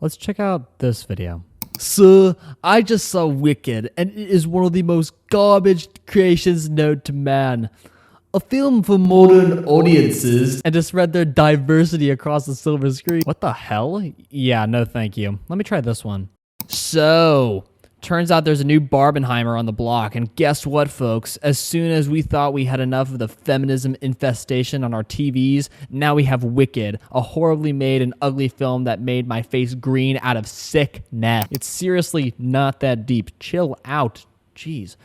Let's check out this video. Sir, I just saw Wicked, and it is one of the most garbage creations known to man. A film for modern audiences. And just read their diversity across the silver screen. What the hell? Yeah, no thank you. Let me try this one. So, turns out there's a new Barbenheimer on the block, and guess what, folks? As soon as we thought we had enough of the feminism infestation on our TVs, now we have Wicked, a horribly made and ugly film that made my face green out of sickness. It's seriously not that deep. Chill out. Jeez.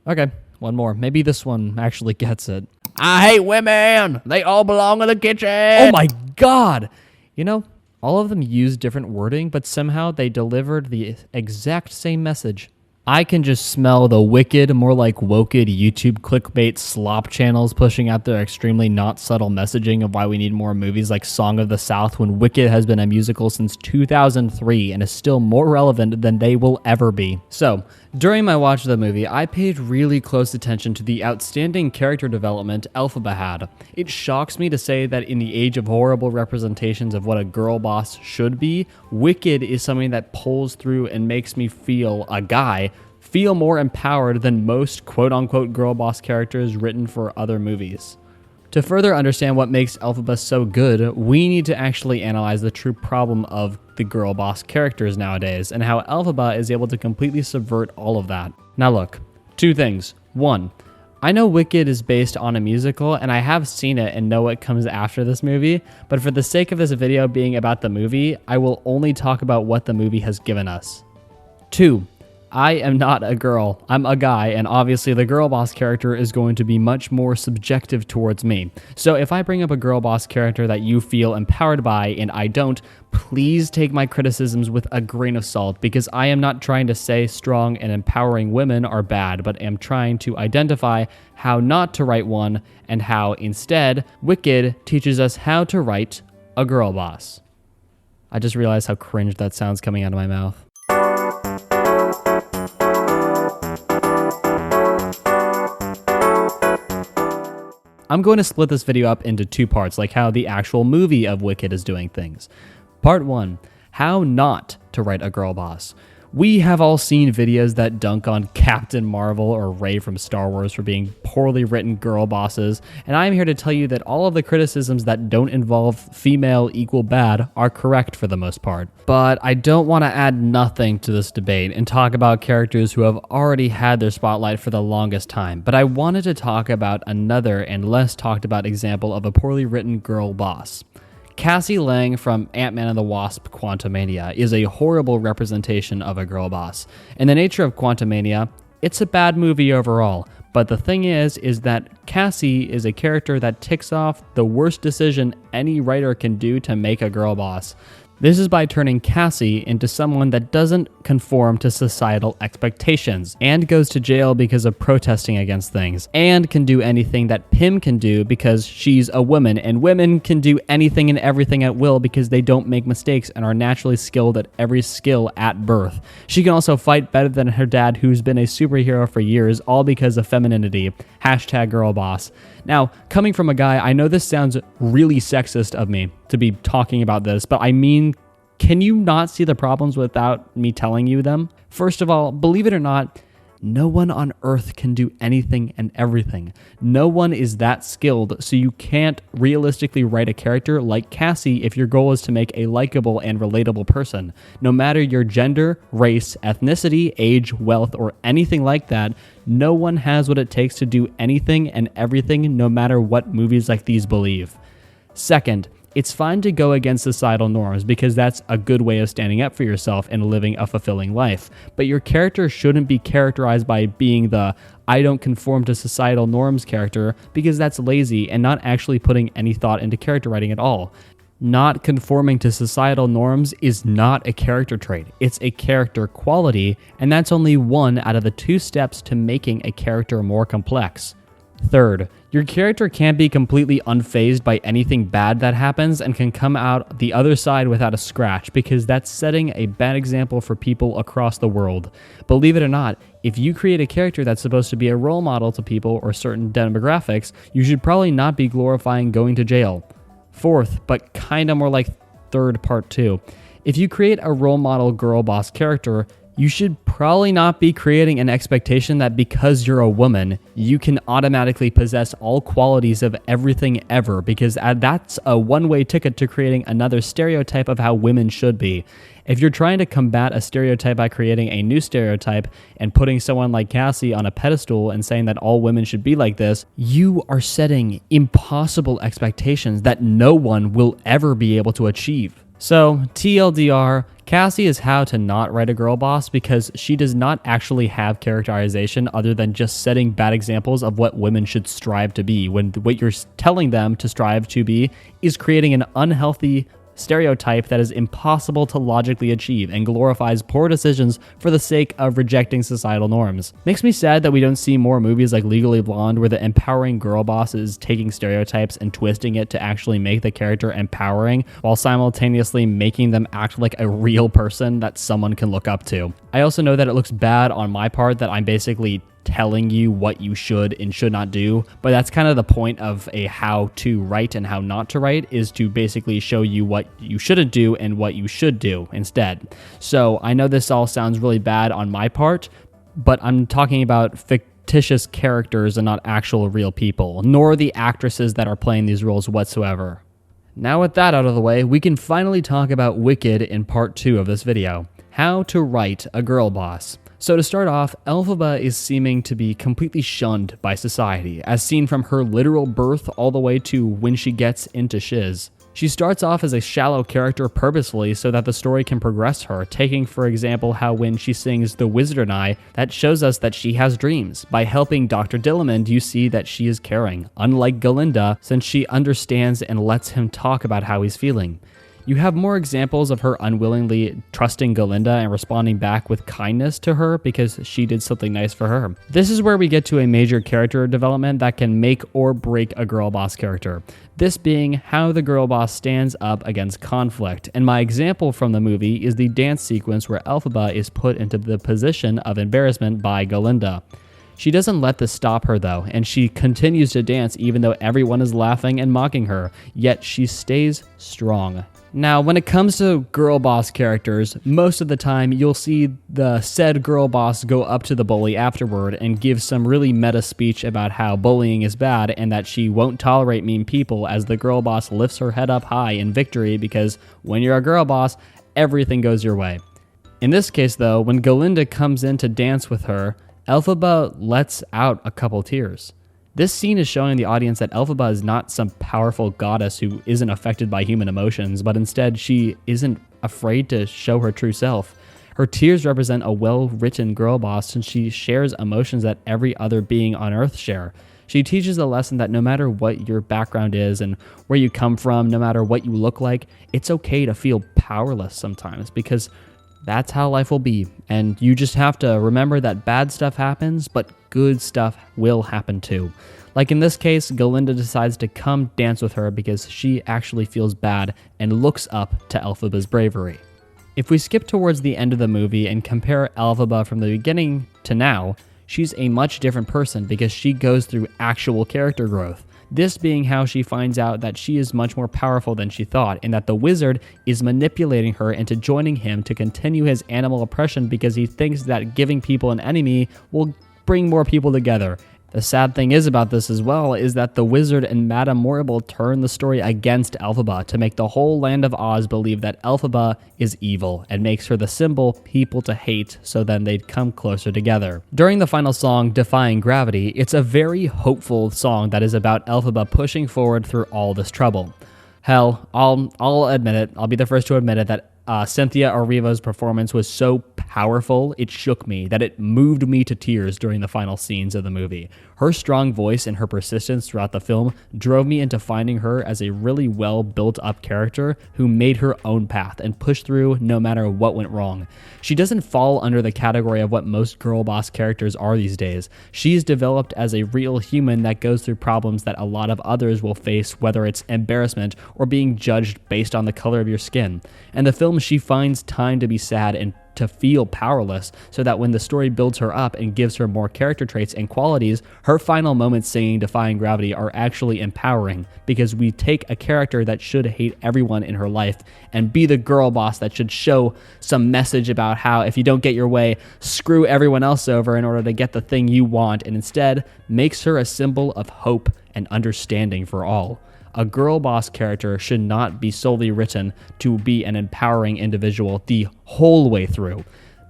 Okay, one more. Maybe this one actually gets it. I hate women! They all belong in the kitchen! Oh my god! You know, all of them use different wording, but somehow they delivered the exact same message. I can just smell the wicked, more like woked YouTube clickbait slop channels pushing out their extremely not subtle messaging of why we need more movies like Song of the South when Wicked has been a musical since 2003 and is still more relevant than they will ever be. So, during my watch of the movie, I paid really close attention to the outstanding character development Elphaba had. It shocks me to say that in the age of horrible representations of what a girl boss should be, Wicked is something that pulls through and makes me feel, a guy, feel more empowered than most quote-unquote girl boss characters written for other movies. To further understand what makes Elphaba so good, we need to actually analyze the true problem of the girl boss characters nowadays, and how Elphaba is able to completely subvert all of that. Now look, two things. One, I know Wicked is based on a musical, and I have seen it and know what comes after this movie, but for the sake of this video being about the movie, I will only talk about what the movie has given us. Two, I am not a girl, I'm a guy, and obviously the girl boss character is going to be much more subjective towards me. So if I bring up a girl boss character that you feel empowered by and I don't, please take my criticisms with a grain of salt, because I am not trying to say strong and empowering women are bad, but am trying to identify how not to write one, and how instead, Wicked teaches us how to write a girl boss. I just realized how cringe that sounds coming out of my mouth. I'm going to split this video up into two parts, like how the actual movie of Wicked is doing things. Part 1, how not to write a girl boss. We have all seen videos that dunk on Captain Marvel or Rey from Star Wars for being poorly written girl bosses, and I'm here to tell you that all of the criticisms that don't involve female equal bad are correct for the most part. But I don't want to add nothing to this debate and talk about characters who have already had their spotlight for the longest time, but I wanted to talk about another and less talked about example of a poorly written girl boss. Cassie Lang from Ant-Man and the Wasp: Quantumania is a horrible representation of a girl boss. In the nature of Quantumania, it's a bad movie overall, but the thing is that Cassie is a character that ticks off the worst decision any writer can do to make a girl boss. This is by turning Cassie into someone that doesn't conform to societal expectations, and goes to jail because of protesting against things, and can do anything that Pym can do because she's a woman, and women can do anything and everything at will because they don't make mistakes and are naturally skilled at every skill at birth. She can also fight better than her dad, who's been a superhero for years, all because of femininity. #girlboss. Now, coming from a guy, I know this sounds really sexist of me to be talking about this, but I mean, can you not see the problems without me telling you them? First of all, believe it or not, no one on earth can do anything and everything. No one is that skilled, so you can't realistically write a character like Cassie if your goal is to make a likable and relatable person. No matter your gender, race, ethnicity, age, wealth, or anything like that, no one has what it takes to do anything and everything, no matter what movies like these believe. Second, it's fine to go against societal norms because that's a good way of standing up for yourself and living a fulfilling life. But your character shouldn't be characterized by being the I don't conform to societal norms character, because that's lazy and not actually putting any thought into character writing at all. Not conforming to societal norms is not a character trait. It's a character quality, and that's only one out of the 2 steps to making a character more complex. Third, your character can't be completely unfazed by anything bad that happens and can come out the other side without a scratch, because that's setting a bad example for people across the world. Believe it or not, if you create a character that's supposed to be a role model to people or certain demographics, you should probably not be glorifying going to jail. Fourth, but kinda more like third part 2, If you create a role model girl boss character, you should probably not be creating an expectation that because you're a woman, you can automatically possess all qualities of everything ever, because that's a one-way ticket to creating another stereotype of how women should be. If you're trying to combat a stereotype by creating a new stereotype and putting someone like Cassie on a pedestal and saying that all women should be like this, you are setting impossible expectations that no one will ever be able to achieve. So, TLDR, Cassie is how to not write a girl boss because she does not actually have characterization other than just setting bad examples of what women should strive to be, when what you're telling them to strive to be is creating an unhealthy stereotype that is impossible to logically achieve and glorifies poor decisions for the sake of rejecting societal norms. Makes me sad that we don't see more movies like Legally Blonde where the empowering girl boss is taking stereotypes and twisting it to actually make the character empowering while simultaneously making them act like a real person that someone can look up to. I also know that it looks bad on my part that I'm basically telling you what you should and should not do, but that's kind of the point of a how to write and how not to write, is to basically show you what you shouldn't do and what you should do instead. So I know this all sounds really bad on my part, but I'm talking about fictitious characters and not actual real people, nor the actresses that are playing these roles whatsoever. Now with that out of the way, we can finally talk about Wicked in part 2 of this video, how to write a girl boss. So to start off, Elphaba is seeming to be completely shunned by society, as seen from her literal birth all the way to when she gets into shiz. She starts off as a shallow character purposefully so that the story can progress her, taking for example how when she sings The Wizard and I, that shows us that she has dreams. By helping Dr. Dillamond, you see that she is caring, unlike Galinda, since she understands and lets him talk about how he's feeling. You have more examples of her unwillingly trusting Galinda and responding back with kindness to her because she did something nice for her. This is where we get to a major character development that can make or break a girl boss character. This being how the girl boss stands up against conflict. And my example from the movie is the dance sequence where Elphaba is put into the position of embarrassment by Galinda. She doesn't let this stop her though, and she continues to dance even though everyone is laughing and mocking her, yet she stays strong. Now, when it comes to girl boss characters, most of the time you'll see the said girl boss go up to the bully afterward and give some really meta speech about how bullying is bad and that she won't tolerate mean people as the girl boss lifts her head up high in victory because when you're a girl boss, everything goes your way. In this case though, when Galinda comes in to dance with her, Elphaba lets out a couple tears. This scene is showing the audience that Elphaba is not some powerful goddess who isn't affected by human emotions, but instead she isn't afraid to show her true self. Her tears represent a well-written girl boss since she shares emotions that every other being on Earth share. She teaches a lesson that no matter what your background is and where you come from, no matter what you look like, it's okay to feel powerless sometimes because that's how life will be. And you just have to remember that bad stuff happens, but good stuff will happen too. Like in this case, Galinda decides to come dance with her because she actually feels bad and looks up to Elphaba's bravery. If we skip towards the end of the movie and compare Elphaba from the beginning to now, she's a much different person because she goes through actual character growth. This being how she finds out that she is much more powerful than she thought, and that the wizard is manipulating her into joining him to continue his animal oppression because he thinks that giving people an enemy will bring more people together. The sad thing is about this as well is that the wizard and Madame Morrible turn the story against Elphaba to make the whole land of Oz believe that Elphaba is evil and makes her the symbol people to hate so then they'd come closer together. During the final song, Defying Gravity, it's a very hopeful song that is about Elphaba pushing forward through all this trouble. Hell, I'll admit it, I'll be the first to admit it that Cynthia Erivo's performance was so powerful, it shook me, that it moved me to tears during the final scenes of the movie. Her strong voice and her persistence throughout the film drove me into finding her as a really well built up character who made her own path and pushed through no matter what went wrong. She doesn't fall under the category of what most girl boss characters are these days. She's developed as a real human that goes through problems that a lot of others will face, whether it's embarrassment or being judged based on the color of your skin. And the film, she finds time to be sad and to feel powerless, so that when the story builds her up and gives her more character traits and qualities, her final moments singing Defying Gravity are actually empowering, because we take a character that should hate everyone in her life and be the girl boss that should show some message about how if you don't get your way, screw everyone else over in order to get the thing you want, and instead makes her a symbol of hope and understanding for all. A girl boss character should not be solely written to be an empowering individual the whole way through,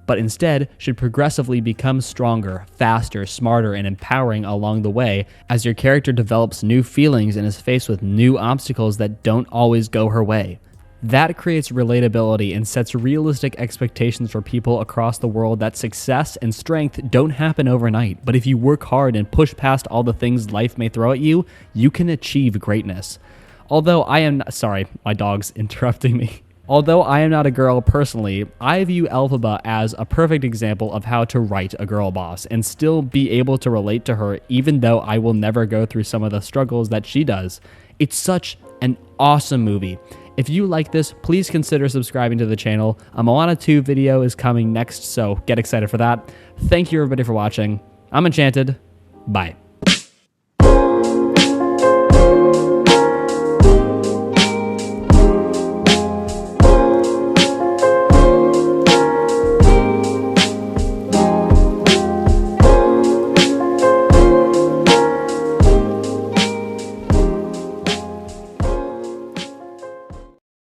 but instead should progressively become stronger, faster, smarter, and empowering along the way as your character develops new feelings and is faced with new obstacles that don't always go her way. That creates relatability and sets realistic expectations for people across the world that success and strength don't happen overnight, but if you work hard and push past all the things life may throw at you, you can achieve greatness. Although I am not, sorry, my dog's interrupting me. Although I am not a girl personally, I view Elphaba as a perfect example of how to write a girl boss and still be able to relate to her even though I will never go through some of the struggles that she does. It's such an awesome movie. If you like this, please consider subscribing to the channel. A Moana 2 video is coming next, so get excited for that. Thank you everybody for watching. I'm Enchanted. Bye.